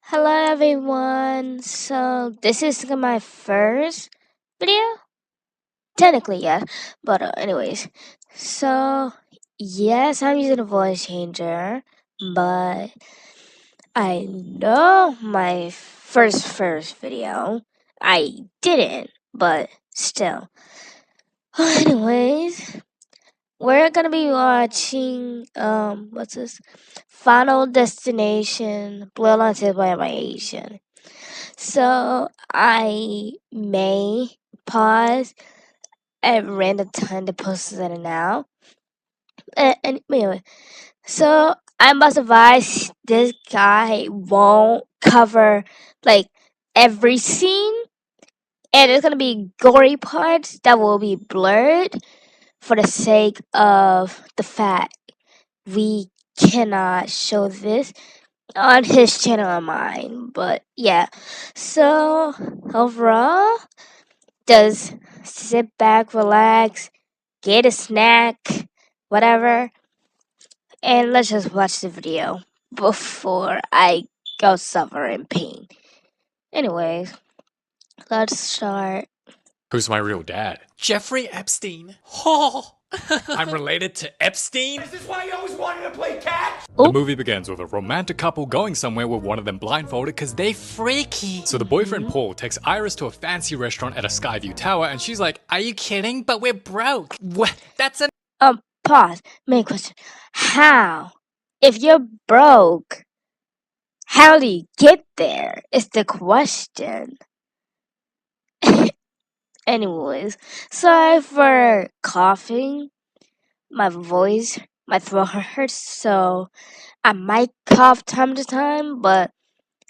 Hello everyone. So this is my first video. Technically, yeah. But anyways, so yes, I'm using a voice changer, but I know my first video. I didn't, but still. Anyways, we're gonna be watching what's this? Final Destination BloodLines by Asian. So I may pause at random time to post it now. And anyway, so I must advise this guy won't cover like every scene, and there's gonna be gory parts that will be blurred for the sake of the fact we cannot show this on his channel or mine. But yeah, so overall, just sit back, relax, get a snack, whatever, and let's just watch the video before I go suffer in pain. Anyways, let's start. Who's my real dad? Jeffrey Epstein. Oh. I'm related to Epstein? Is this why you always wanted to play catch? The movie begins with a romantic couple going somewhere with one of them blindfolded because they freaky. So the boyfriend Paul takes Iris to a fancy restaurant at a Skyview tower and she's like, Are you kidding? But we're broke. What? That's a Pause. Main question. How? If you're broke, how do you get there? Is the question. Anyways, sorry for coughing. My throat hurts, so I might cough time to time, but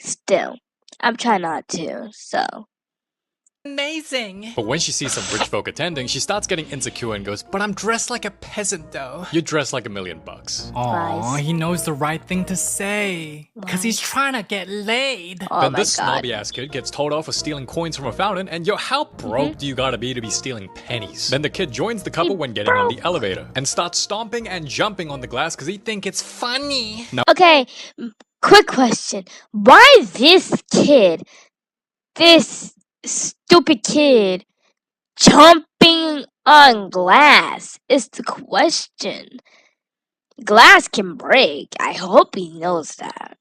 still, I'm trying not to, so. amazing. but when she sees some rich folk attending, she starts getting insecure and goes, But I'm dressed like a peasant though. you're dressed like $1 million. Aw, he knows the right thing to say. Cause he's trying to get laid. Oh Then my this god. snobby ass kid gets told off for stealing coins from a fountain, and yo, how broke do you gotta be stealing pennies? Then the kid joins the couple when getting on the elevator and starts stomping and jumping on the glass because he think it's Funny. Okay, quick question. Why this stupid kid, jumping on glass is the question. Glass can break. I hope he knows that.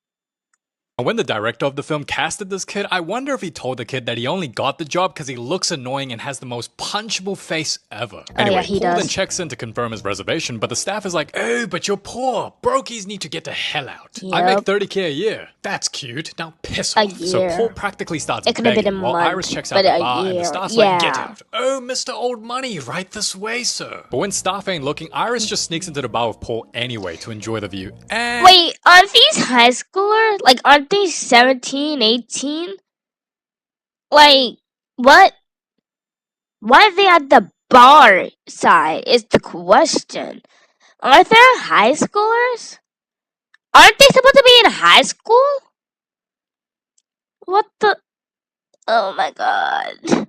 When the director of the film casted this kid, I wonder if he told the kid that he only got the job because he looks annoying and has the most punchable face ever. Anyway, yeah, he Paul then does. checks in to confirm his reservation, but the staff is like, "Oh, but you're poor. Brokies need to get the hell out. I make Yep. $30K a year. That's cute. Now piss A off." So year. Paul practically starts It could have been begging a while month, Iris checks out but the a bar and the year. staff's like, "Get Yeah. out. Oh, Mr. Old Money, right this way, sir." But when staff ain't looking, Iris just sneaks into the bar with Paul anyway to enjoy the view. And Wait, aren't these high schoolers? Like, aren't they 17, 18? Like, what? Why are they at the bar side is the question. Aren't there high schoolers? Aren't they supposed to be in high school? What the? Oh my god.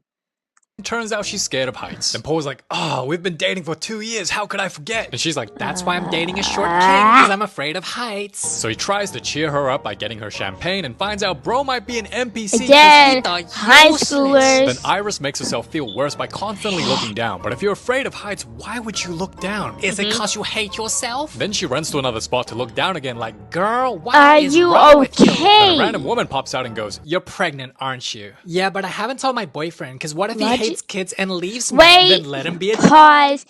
turns out she's scared of heights. And Paul's like, "Oh, we've been dating for 2 years. How could I forget?" And she's like, That's why I'm dating a short king, because I'm afraid of heights. So he tries to cheer her up by getting her champagne and finds out bro might be an NPC. 'cause Again, he thought high useless. schoolers. Then Iris makes herself feel worse by constantly looking down. But if you're afraid of heights, why would you look down? Is it cause you hate yourself? Then she runs to another spot to look down again like, Girl, what Are is you wrong with you? Then a okay? random woman pops out and goes, "You're pregnant, aren't you?" Yeah, but I haven't told my boyfriend, because what if he What? hates kids and leaves me? Wait. Then let him be a Pause.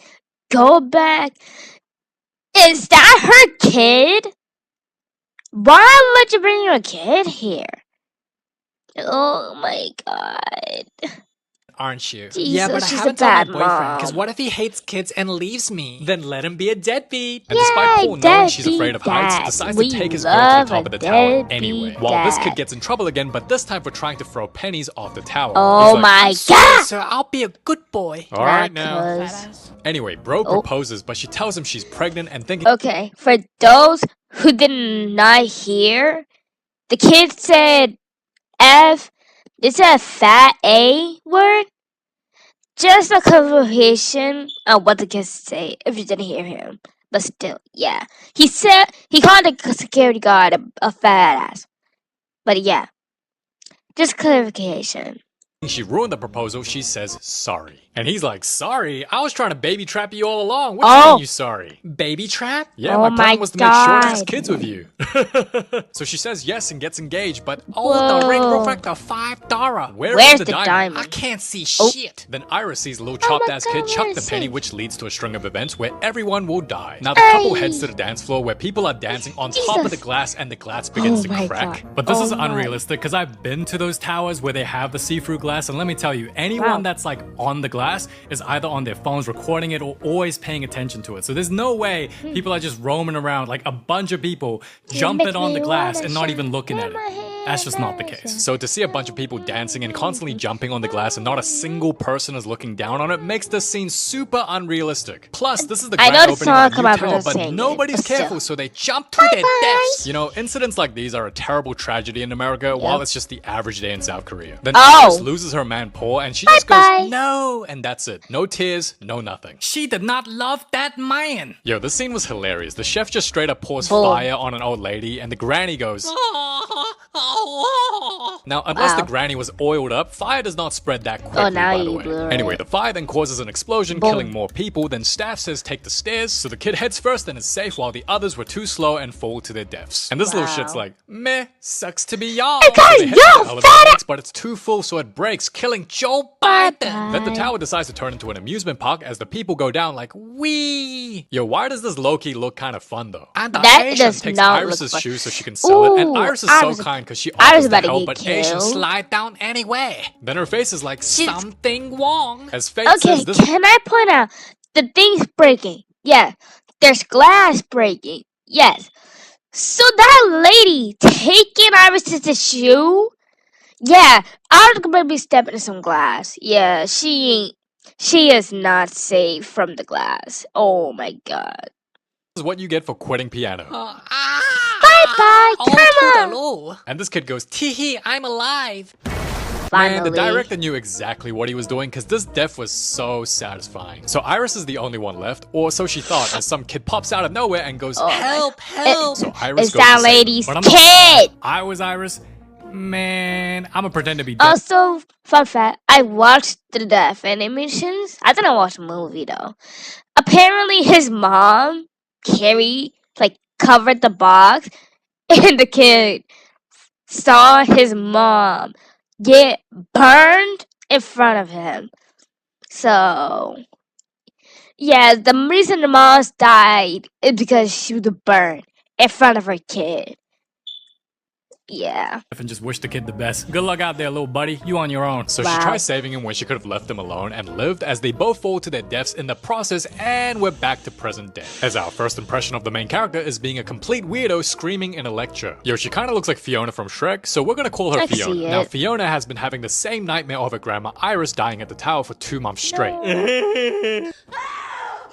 Go back. Is that her kid? Why would you bring your kid here? Oh my god. aren't you? Jesus, Yeah, but I she's a haven't told my bad boyfriend, because mom. what if he hates kids and leaves me? Then let him be a deadbeat. And despite Yay, Paul knowing she's deadbeat afraid of heights, dad. decides We to take his girl to love the top a of the tower deadbeat anyway. While this dad. kid gets in trouble again, but this time for trying to throw pennies off the tower. Oh He's like, my Sorry, god. sir, I'll be a good boy. "All right now." Because- Anyway, bro Oh. proposes, but she tells him she's pregnant and thinking, Okay, for those who did not hear, the kid said F. It's a fat A word. Just a clarification on what the kid say if you didn't hear him. But still, yeah. He said he called the security guard a fat ass. But yeah, just clarification. she ruined the proposal, she says sorry. And he's like, sorry? I was trying to baby trap you all along. What do you mean you sorry? Baby trap? Yeah, Oh my plan my was to make short-ass God. kids with you. So she says yes and gets engaged, but The ring Whoa. reflects $5. Where's the diamond? I can't see Oh. shit. Then Iris sees a little Oh my chopped-ass God, kid chuck where the is penny, he? which leads to a string of events where everyone will die. Now the couple Ay. heads to the dance floor where people are dancing on top of the Jesus. glass and the glass begins Oh to my crack. God. But this is Oh my. unrealistic because I've been to those towers where they have the see-through glass, and let me tell you, anyone Wow. that's like on the glass is either on their phones recording it or always paying attention to it. So there's no way people are just roaming around like a bunch of people jumping make on the me glass wanna and not even shine looking at in my it. hand, That's just not the wanna case. shine. So to see a bunch of people dancing and constantly jumping on the glass and not a single person is looking down on it makes this scene super unrealistic. Plus, this is the I grand know the opening song of a new come out, but tower, I'm but saying it, nobody's but still. careful, so they jump to their deaths. You know, incidents like these are a terrible tragedy in America, while it's just the average day in South Korea. Then Oh. Iris loses her man Paul, and she just Bye-bye. goes, no, and that's it. No tears, no nothing. She did not love that man. Yo, this scene was hilarious. The chef just straight up pours Boom. fire on an old lady, and the granny goes, now, unless the Wow. granny was oiled up, fire does not spread that quickly, Oh, now by the you way. blew it. Anyway, the fire then causes an explosion, Boom. killing more people. Then staff says take the stairs, so the kid heads first and is safe, while the others were too slow and fall to their deaths. And this little Wow. shit's like, meh, sucks to be y'all. Hey, guys, so they head to yo, the elevator fat- box, but it's too full, so it breaks, killing Joe Biden. Bye-bye. Then the tower decides to turn into an amusement park as the people go down like, wee. Yo, why does this low-key look kind of fun, though? And the That Asian does takes not Iris's look fun. shoes so she can sell it, and Ooh, Iris is Iris- so kind because she I was offers to about to help, get but killed. Asian Slide down anyway. then her face is like Something wrong. as Faith Okay, says this. can I point out the thing's breaking? Yeah, there's glass breaking. Yes. So that lady taking Iris's shoe? Yeah, I was gonna be stepping in some glass. Yeah, she is not safe from the glass. Oh my God. This is what you get for quitting piano. Bye, come on. And this kid goes, tee I'm alive. Finally. Man, the director knew exactly what he was doing because this death was so satisfying. So Iris is the only one left, or so she thought, as some kid pops out of nowhere and goes, help, help. So Iris It's goes that to save him. lady's But I'm not- kid. I was Iris. Man, I'ma pretend to be dead. Also, fun fact, I watched the death animations. I didn't watch the movie though. Apparently his mom, Carrie, covered the box and the kid saw his mom get burned in front of him. So, yeah, the reason the mom died is because she was burned in front of her kid. Yeah. And just wish the kid the best. Good luck out there, little buddy. You on your own. So Wow. she tries saving him when she could have left him alone and lived as they both fall to their deaths in the process, and we're back to present day. As our first impression of the main character is being a complete weirdo screaming in a lecture. Yo, she kinda looks like Fiona from Shrek, so we're gonna call her I can Fiona. see Now, it. Fiona has been having the same nightmare of her grandma Iris dying at the tower for 2 months straight.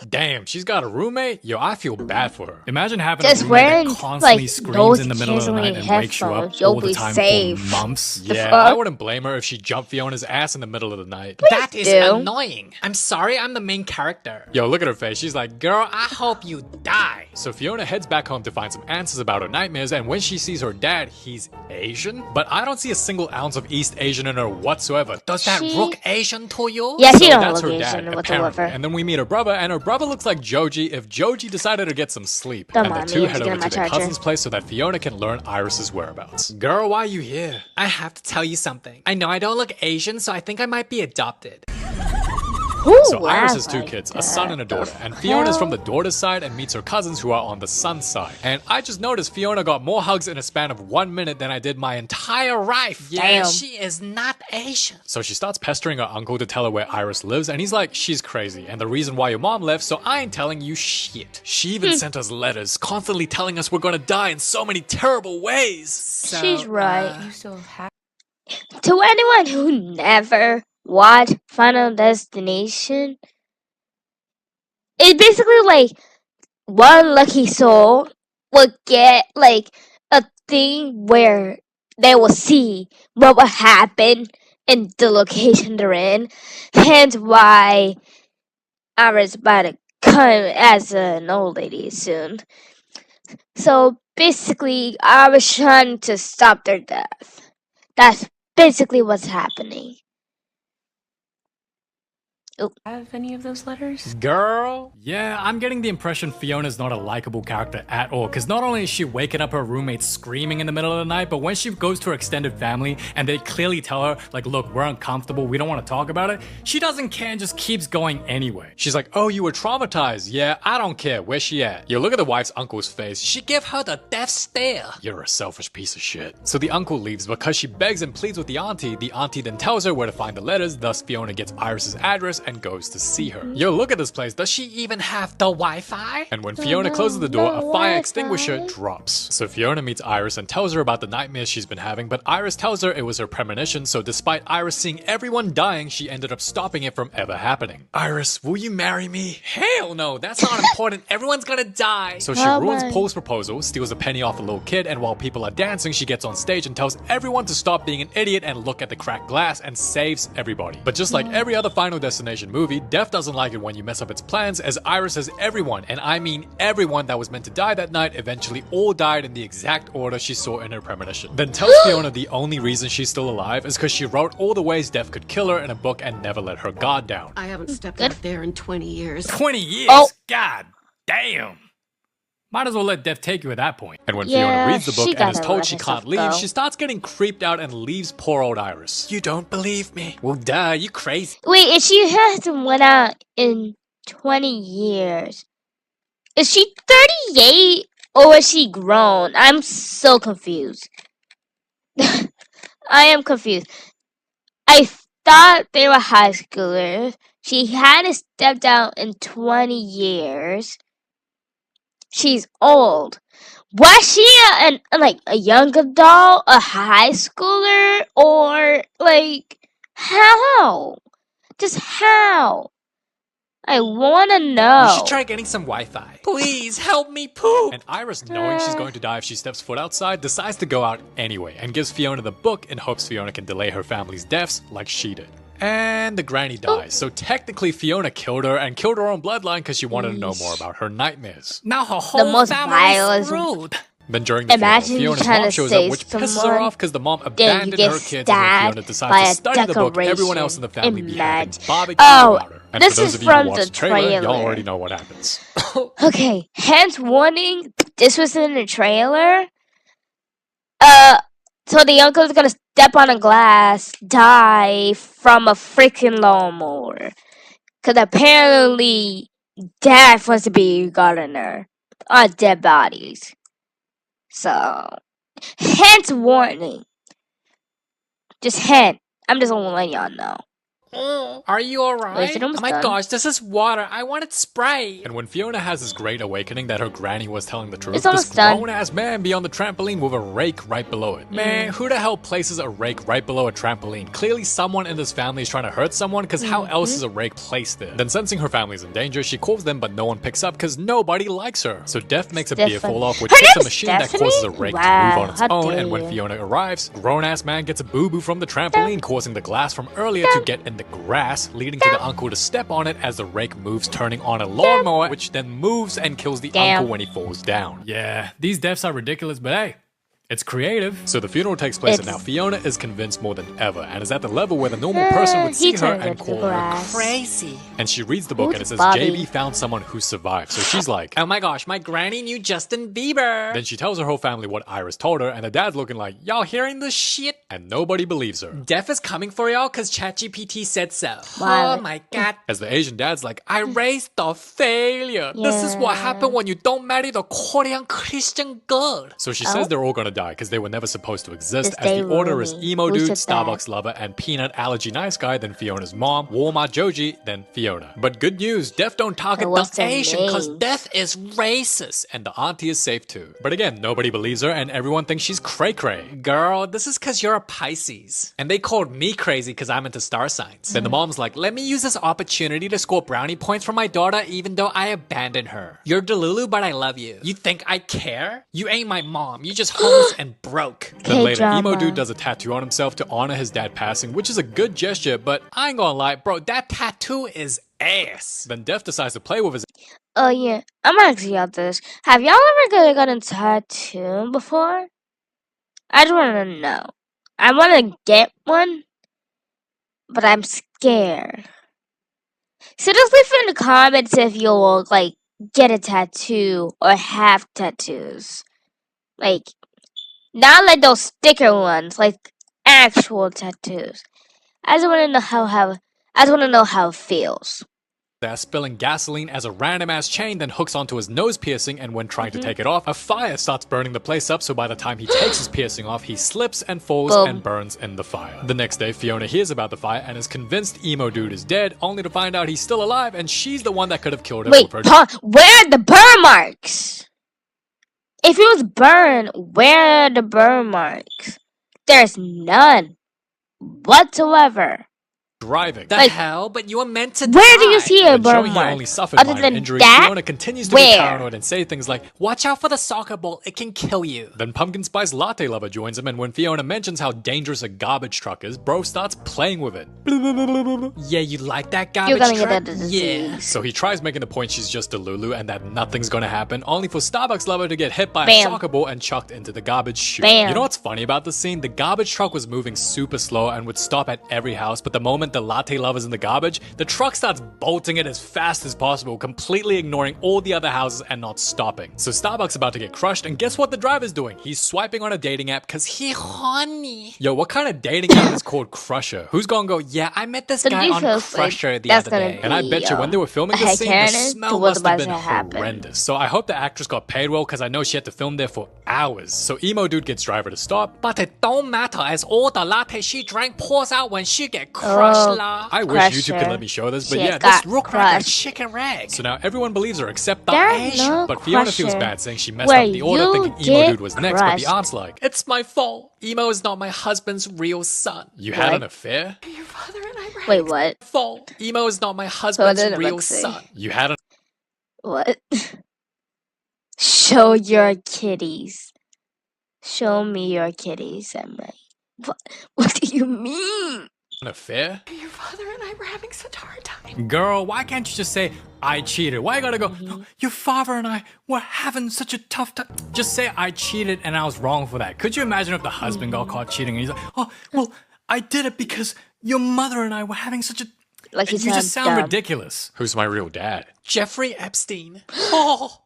Damn, she's got a roommate? Yo, I feel bad for her. Imagine having Just a roommate wearing, that constantly screams in the middle of the night noise-canceling and wakes you up headphones, you'll all the be time safe. for months. Yeah, fuck? I wouldn't blame her if she jumped Fiona's ass in the middle of the night. That is do. annoying. I'm sorry I'm the main character. Yo, look at her face. She's like, girl, I hope you die. So Fiona heads back home to find some answers about her nightmares, and when she sees her dad, he's Asian? But I don't see a single ounce of East Asian in her whatsoever. Does that She- look Asian to you? Yeah, she So don't that's look her Asian dad, whatsoever. apparently. And then we meet her brother, and her brother looks like Joji if Joji decided to get some sleep. Don't and the mind two me, head I'm over getting to my their charger. cousin's place so that Fiona can learn Iris's whereabouts. Girl, why are you here? I have to tell you something. I know I don't look Asian, so I think I might be adopted. Ooh, So Iris I has 2 like kids, a that. son and a daughter, The and Fiona's hell? from the daughter's side and meets her cousins who are on the son's side. And I just noticed Fiona got more hugs in a span of 1 minute than I did my entire life. Damn. She is not Asian. So she starts pestering her uncle to tell her where Iris lives, and he's like, she's crazy, and the reason why your mom left, so I ain't telling you shit. She even sent us letters, constantly telling us we're gonna die in so many terrible ways. She's right. uh, To anyone who never watched Final Destination, it's basically like one lucky soul will get a thing where they will see what will happen in the location they're in. Hence why Iris about to come as an old lady soon. So basically I was trying to stop their death. That's basically what's happening. Have any of those letters? Girl. Yeah, I'm getting the impression Fiona's not a likable character at all, because not only is she waking up her roommates screaming in the middle of the night, but when she goes to her extended family and they clearly tell her, like, look, we're uncomfortable, we don't want to talk about it, she doesn't care and just keeps going anyway. She's like, oh, you were traumatized. Yeah, I don't care. Where's she at? You look at the wife's uncle's face. She give her the death stare. You're a selfish piece of shit. So the uncle leaves because she begs and pleads with the auntie then tells her where to find the letters, thus Fiona gets Iris's address and goes to see her. Yo, look at this place. Does she even have the Wi-Fi? And when Fiona closes the door, a fire extinguisher drops. So Fiona meets Iris and tells her about the nightmares she's been having, but Iris tells her it was her premonition, so despite Iris seeing everyone dying, she ended up stopping it from ever happening. Iris, will you marry me? Hell no, that's not important. Everyone's gonna die. So she ruins Paul's proposal, steals a penny off a little kid, and while people are dancing, she gets on stage and tells everyone to stop being an idiot and look at the cracked glass and saves everybody. But just like every other Final Destination movie, Death doesn't like it when you mess up its plans, as Iris has everyone, and I mean everyone that was meant to die that night eventually all died in the exact order she saw in her premonition. Then tells Fiona the only reason she's still alive is because she wrote all the ways Death could kill her in a book and never let her guard down. I haven't stepped out there in 20 years. 20 years? Oh. God damn. Might as well let death take you at that point. And when Yeah, Fiona reads the book she and is gotta told let she herself can't leave, go. she starts getting creeped out and leaves poor old Iris. You don't believe me? Well, duh, you crazy. Wait, if she hasn't went out in 20 years, is she 38 or is she grown? I'm so confused. I am confused. I thought they were high schoolers. She hadn't stepped out in 20 years. She's old. Was she a young adult, a high schooler, or like how? Just how? I wanna You know. should try getting some Wi-Fi. Please help me poop. And Iris, knowing she's going to die if she steps foot outside, decides to go out anyway and gives Fiona the book in hopes Fiona can delay her family's deaths like she did. And the granny dies, so technically Fiona killed her and killed her own bloodline because she wanted to know more about her nightmares. Now her whole most family vile is screwed. Then during the Imagine funeral, you Fiona's trying mom to shows save up, which pisses her someone, off because the mom then you abandoned get her kids, and when stabbed Fiona by decides a to study the book, everyone decoration. else in the family beheaded and Imagine. barbecued Oh, about her. And this for those is of you who from watched the the trailer, y'all trailer. already know what happens. Okay, hence warning. This was in the trailer. So the uncle's gonna step on a glass, die from a freaking lawnmower. Cause apparently Dad wants to be a gardener on dead bodies. So, hence warning. Just hint. I'm just gonna let y'all know. Are you Wait, alright? is it almost Oh my done? gosh, this is water. I wanted Sprite. And when Fiona has this great awakening that her granny was telling the truth, It's this almost done. grown-ass man be on the trampoline with a rake right below it. Man, who the hell places a rake right below a trampoline? Clearly someone in this family is trying to hurt someone, because how else is a rake placed there? Then sensing her family's in danger, she calls them, but no one picks up because nobody likes her. So Death makes a beer Stephanie. fall off, which Her hits a name's machine that Stephanie? causes a rake to Wow, move on its how own, dare and when you. Fiona arrives, grown-ass man gets a boo-boo from the trampoline, causing the glass from earlier to get in the grass, leading to the uncle to step on it as the rake moves, turning on a lawnmower, which then moves and kills the Damn. uncle when he falls down. Yeah, these deaths are ridiculous, but hey, it's creative. So the funeral takes place, and now It's- Fiona is convinced more than ever, and is at the level where the normal person would see he her turned and into call her grass. Crazy. And she reads the book, and it Who's says Bobby? JB found someone who survived. So she's like, Oh my gosh, my granny knew Justin Bieber. then she tells her whole family what Iris told her, and the dad's looking like, Y'all hearing this shit? and nobody believes her. Death is coming for y'all because ChatGPT said so. Wow. Oh my god. As the Asian dad's like, I raised a failure. This is what Yeah. happened when you don't marry the Korean Christian girl. So she says Oh. they're all gonna die because they were never supposed to exist, Just as the stay order is roomie. emo Who dude, said that? Starbucks lover, and peanut allergy nice guy, then Fiona's mom, Walmart Joji, then Fiona. But good news, Death don't target What's the her Asian because name? Death is racist, and the auntie is safe too. But again, nobody believes her, and everyone thinks she's cray-cray. Girl, this is because you're a Pisces. And they called me crazy because I'm into star signs. Then the mom's like, Let me use this opportunity to score brownie points for my daughter even though I abandoned her. You're Delulu, but I love you. You think I care? You ain't my mom. You just homeless and broke. Then later, K-drama. emo dude does a tattoo on himself to honor his dad passing, which is a good gesture, but I ain't gonna lie, bro, that tattoo is ass. Then Dev decides to play with his Oh yeah, I'm asking y'all this. Have y'all ever gotten tattooed before? I just want to know. I want to get one, but I'm scared. So just leave in the comments if you'll like get a tattoo or have tattoos. Like not like those sticker ones, like actual tattoos. I just want to know how it feels. ass, spilling gasoline as a random ass chain then hooks onto his nose piercing, and when trying to take it off, a fire starts burning the place up, so by the time he takes his piercing off, he slips and falls Boom. and burns in the fire. The next day, Fiona hears about the fire and is convinced emo dude is dead, only to find out he's still alive and she's the one that could have killed him. Wait, with her where are the burn marks? If it was burned, where are the burn marks? There's none whatsoever. driving. The Like, hell? But you were meant to Where do die. you see a When burn showing he mark? only suffered Other minor than injuries, that, Fiona continues to be where? paranoid and say things like, Watch out for the soccer ball. It can kill you. then Pumpkin Spice Latte Lover joins him, and when Fiona mentions how dangerous a garbage truck is, bro starts playing with it. Yeah, you like that You're garbage gonna truck? get that Yeah. disease. So he tries making the point she's just Delulu and that nothing's gonna happen, only for Starbucks Lover to get hit by Bam. a soccer ball and chucked into the garbage chute. Bam. You know what's funny about this scene? The garbage truck was moving super slow and would stop at every house, but the moment the Latte Lover's in the garbage, the truck starts bolting it as fast as possible, completely ignoring all the other houses and not stopping. So Starbucks about to get crushed, and guess what the driver's doing? He's swiping on a dating app because he Honey. Yo, what kind of dating app is called Crusher? Who's gonna go, Yeah, I met this The guy on details, like, Crusher the that's other gonna day. And I be, bet you when they were filming this scene, the headcanon smell to what's must have about been to happen. horrendous. So I hope the actress got paid well because I know she had to film there for hours. So emo dude gets driver to stop. But it don't matter as all the latte she drank pours out when she get crushed, la. I wish YouTube could let me show this, but She yeah, got this Look like a crushed. chicken rag. so now everyone believes her except the There's Asian. no But Fiona feels Crusher bad saying she messed where up the order, you thinking emo get dude was next, but the crushed. aunt's like, It's my fault. Emo is not my husband's real son. you had What? an affair? Your father and I were Wait, what? Fault. Emo is not my husband's did it real say? son. You had an What? Show your kitties. Show me your kitties, Emma. What do you mean? affair? Your father and I were having such a hard time. Girl, why can't you just say, I cheated? Why you gotta go, "Oh, your father and I were having such a tough time? Just say, I cheated and I was wrong for that. Could you imagine if the husband got caught cheating and he's like, oh, well, I did it because your mother and I were having such a... Like you you just sound dumb. ridiculous. Who's my real dad? Jeffrey Epstein. Oh.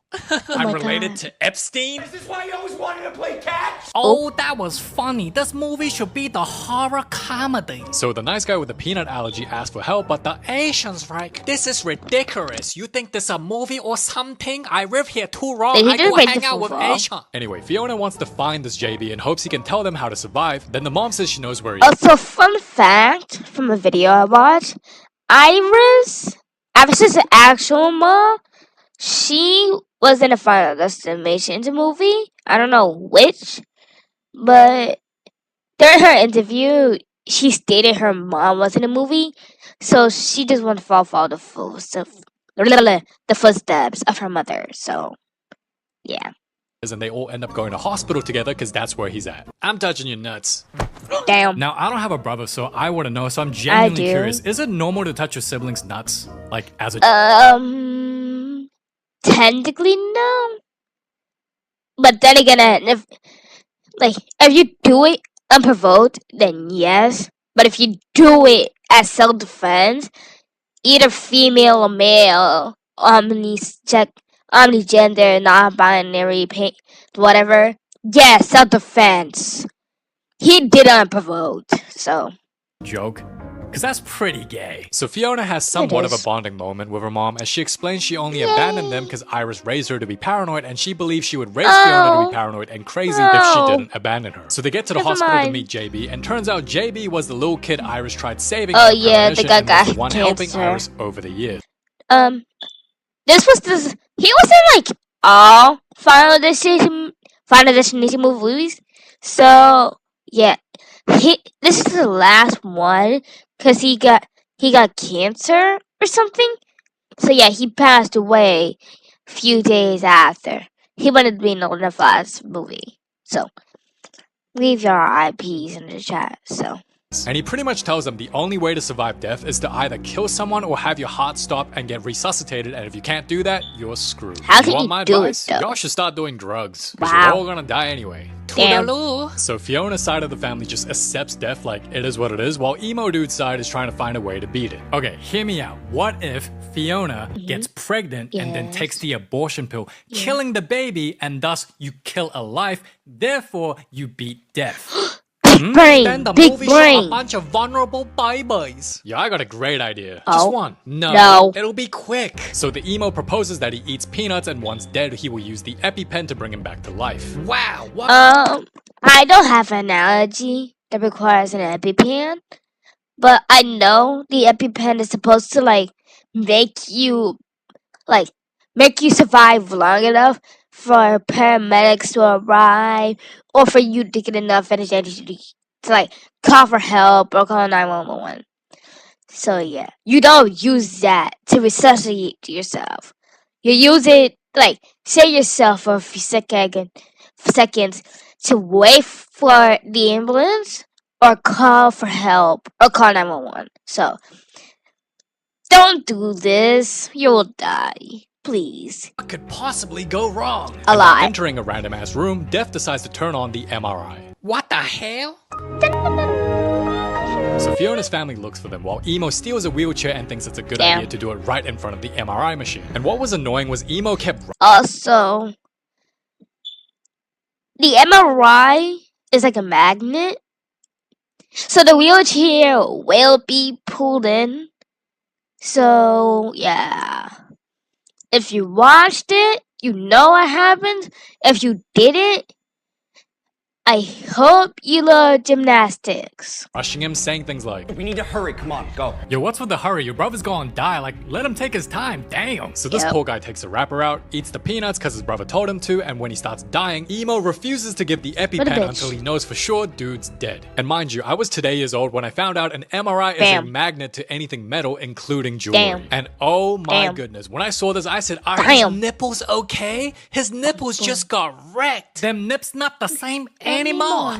I'm my related God. to Epstein. This is why you always wanted to play catch? Oh, that was funny. This movie should be the horror comedy. So the nice guy with the peanut allergy asked for help, but the Asians, right? This is ridiculous. You think this is a movie or something? I live here too long. Did he I just go make hang the out with football? Asian. Anyway, Fiona wants to find this JB and hopes he can tell them how to survive. Then the mom says she knows where he is. Also, fun fact from a video I watched, Iris's actual mom, she was in a Final Destination movie. I don't know which, but during her interview, she stated her mom was in a movie, so she just wanted to follow the footsteps of her mother. So, yeah. And they all end up going to hospital together because that's where he's at. I'm touching your nuts. Damn. Now, I don't have a brother, so I wouldn't know, so I'm genuinely do. curious. Is it normal to touch your siblings' nuts? Like, as a... Technically no. But then again, if you do it unprovoked, then yes. But if you do it as self-defense, either female or male, omnigender, non-binary, whatever, yeah, self-defense. He did it unprovoked, so. joke? Because that's pretty gay. So Fiona has somewhat of a is. bonding moment with her mom as she explains she only abandoned them because Iris raised her to be paranoid, and she believes she would raise Fiona to Oh. be paranoid and crazy if she No. didn't abandon her. So they get to the Never hospital to mind. meet JB, and turns out JB was the little kid Iris tried saving. Oh, in her yeah, the premonition guy and was the got one helping cancer. Iris over the years. He was in like all Final Destination movies. So yeah, this is the last one because he got cancer or something. So yeah, he passed away a few days after. He wanted to be in the last movie. So leave your IPs in the chat. So And he pretty much tells them the only way to survive death is to either kill someone or have your heart stop and get resuscitated, and if you can't do that, you're screwed. How You can want you my do it, advice? though? Y'all should start doing drugs. 'Cause Wow. you're all gonna die anyway. Damn. Toodaloo. So Fiona's side of the family just accepts death like it is what it is, while Emo Dude's side is trying to find a way to beat it. Okay, hear me out. What if Fiona gets pregnant and then Yes. takes the abortion pill, killing the baby, and thus you kill a life, therefore you beat death? Big brain. Then the Big movie show a brain. bunch of vulnerable babies. Yeah, I got a great idea. Oh. Just one. No. It'll be quick. So the emo proposes that he eats peanuts, and once dead, he will use the EpiPen to bring him back to life. Wow, what? I don't have an analogy that requires an EpiPen, but I know the EpiPen is supposed to make you survive long enough for paramedics to arrive or for you to get enough energy to call for help or call 911. So yeah, you don't use that to resuscitate yourself. You use it save yourself for a few seconds to wait for the ambulance or call for help or call 911. So don't do this. You will die. Please. What could possibly go wrong? A And lot. while entering a random ass room, Death decides to turn on the MRI. What the hell? So Fiona's family looks for them while Emo steals a wheelchair and thinks it's a good Damn. idea to do it right in front of the MRI machine. And what was annoying was Emo kept Also, the MRI is like a magnet. So the wheelchair will be pulled in. So, yeah. If you watched it, you know what happened. If you didn't, I hope you love gymnastics. rushing him, saying things like, We need to hurry. Come on, go. Yo, what's with the hurry? Your brother's gonna die. Let him take his time. Damn. so this Yep. poor guy takes a wrapper out, eats the peanuts because his brother told him to, and when he starts dying, Emo refuses to give the What a EpiPen bitch. until he knows for sure dude's dead. And mind you, I was today years old when I found out an MRI is a Damn. magnet to anything metal, including jewelry. Damn. And oh my Damn. goodness, when I saw this, I said, are his Damn. nipples okay? His nipples just got wrecked. Them nips not the same anymore.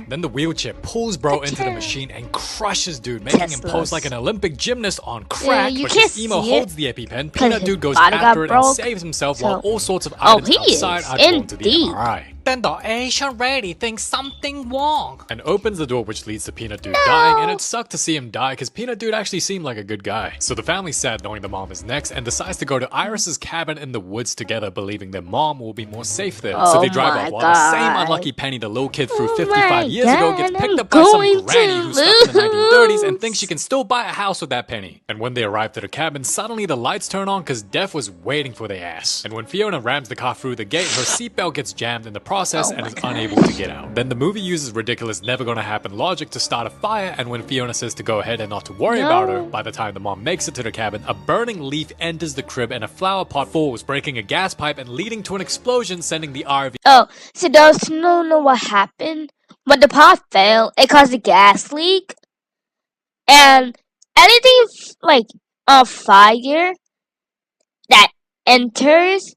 Then the wheelchair pulls bro into the machine and crushes dude, making him pose Teslas. like an Olympic gymnast on crack. you but can't as Emo see holds it the EpiPen, 'cause Peanut his Dude goes body got after it and broke. saves himself So- while all sorts of Oh, items he outside is are drawn to the indeed. MRI. Then the Asian lady thinks something wrong. And opens the door which leads to Peanut Dude dying, and it sucked to see him die because Peanut Dude actually seemed like a good guy. So the family's sad knowing the mom is next and decides to go to Iris's cabin in the woods together, believing their mom will be more safe there. So they Oh drive my off while the same God. unlucky Penny the little kid threw Oh 55 my years ago gets God, picked I'm up by some going granny to who's stuck in the 1930s and lose. thinks she can still buy a house with that penny. And when they arrive to the cabin, suddenly the lights turn on because Death was waiting for their ass. And when Fiona rams the car through the gate, her seatbelt gets jammed in the process Oh and my is God. unable to get out. Then the movie uses ridiculous never gonna happen logic to start a fire, and when Fiona says to go ahead and not to worry about her, No. by the time the mom makes it to the cabin, a burning leaf enters the crib and a flower pot falls, breaking a gas pipe and leading to an explosion, sending the RV Oh, so those who don't know what happened, when the pot fell, it caused a gas leak. And anything on fire that enters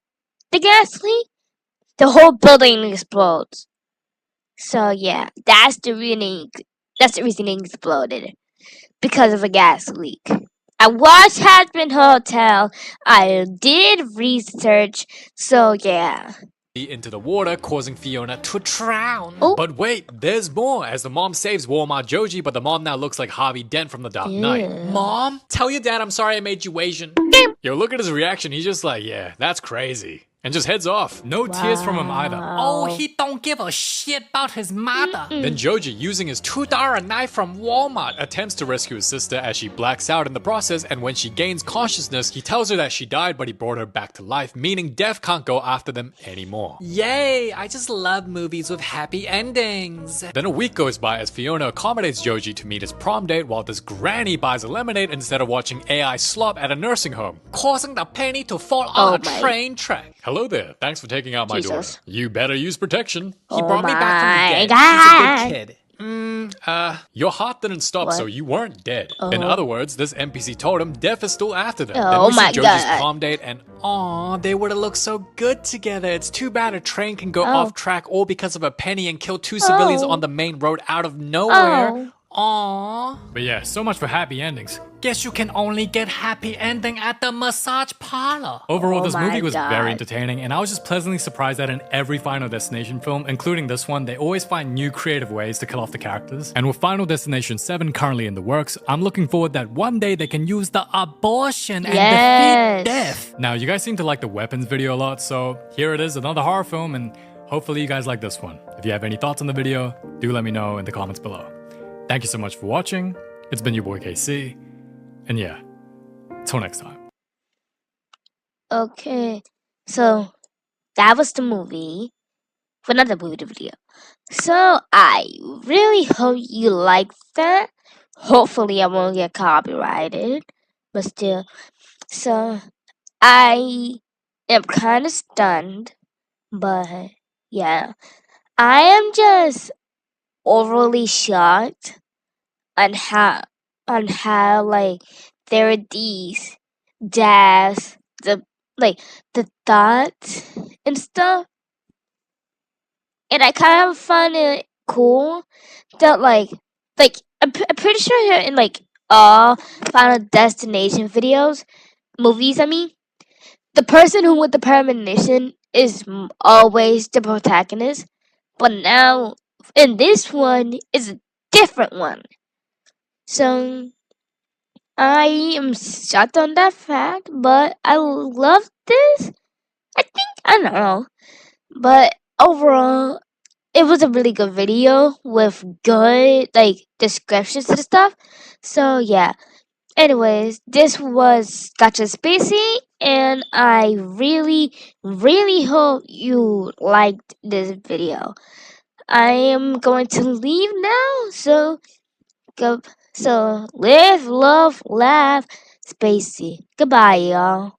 the gas leak, the whole building explodes. So yeah, that's the reason. That's the reason it exploded, because of a gas leak. I watched Hazbin Hotel. I did research. So yeah. into the water, causing Fiona to drown. Oh. But wait, there's more, as the mom saves Walmart Joji, but the mom now looks like Harvey Dent from The Dark Knight. Yeah. Mom, tell your dad I'm sorry I made you Asian. Yo, look at his reaction. He's just like, yeah, that's crazy. And just heads off. No tears from him either. Oh, he don't give a shit about his mother. Then Joji, using his $2 knife from Walmart, attempts to rescue his sister as she blacks out in the process, and when she gains consciousness, he tells her that she died, but he brought her back to life, meaning Death can't go after them anymore. Yay, I just love movies with happy endings. Then a week goes by as Fiona accommodates Joji to meet his prom date while this granny buys a lemonade instead of watching AI slop at a nursing home. Causing the penny to fall Oh on a my- train track. Hello there, thanks for taking out my Jesus. daughter. You better use protection. He Oh brought me back from the my dead. He's a God. good kid. Your heart didn't stop, What? so you weren't dead. In other words, this NPC told him Death is still after them. Oh then we see my Joji's God. prom date, and Aw, they would have looked so good together. It's too bad a train can go Oh. off track all because of a penny and kill two civilians Oh. on the main road out of nowhere. Oh. Aww. But yeah, so much for happy endings. Guess you can only get happy ending at the massage parlor. Overall, Oh this movie my was God. very entertaining, and I was just pleasantly surprised that in every Final Destination film, including this one, they always find new creative ways to kill off the characters. And with Final Destination 7 currently in the works, I'm looking forward that one day they can use the abortion and Yes. defeat death. Now, you guys seem to like the weapons video a lot, so here it is, another horror film, and hopefully you guys like this one. If you have any thoughts on the video, do let me know in the comments below. Thank you so much for watching. It's been your boy KC. And yeah, till next time. Okay, so that was the movie. For another movie video. So I really hope you liked that. Hopefully I won't get copyrighted. But still. So I am kind of stunned. But yeah. I am just overly shocked on how like there are these jazz the thoughts and stuff, and I kind of find it cool that I'm pretty sure here in like all Final Destination videos, movies. I mean, the person who with the premonition is always the protagonist, but now in this one is a different one. So I am shocked on that fact, but I love this. I don't know, but overall, it was a really good video with good descriptions and stuff. So yeah. Anyways, this was Gotcha Spacey, and I really, really hope you liked this video. I am going to leave now, so go. So live, love, laugh, Spacey. Goodbye, y'all.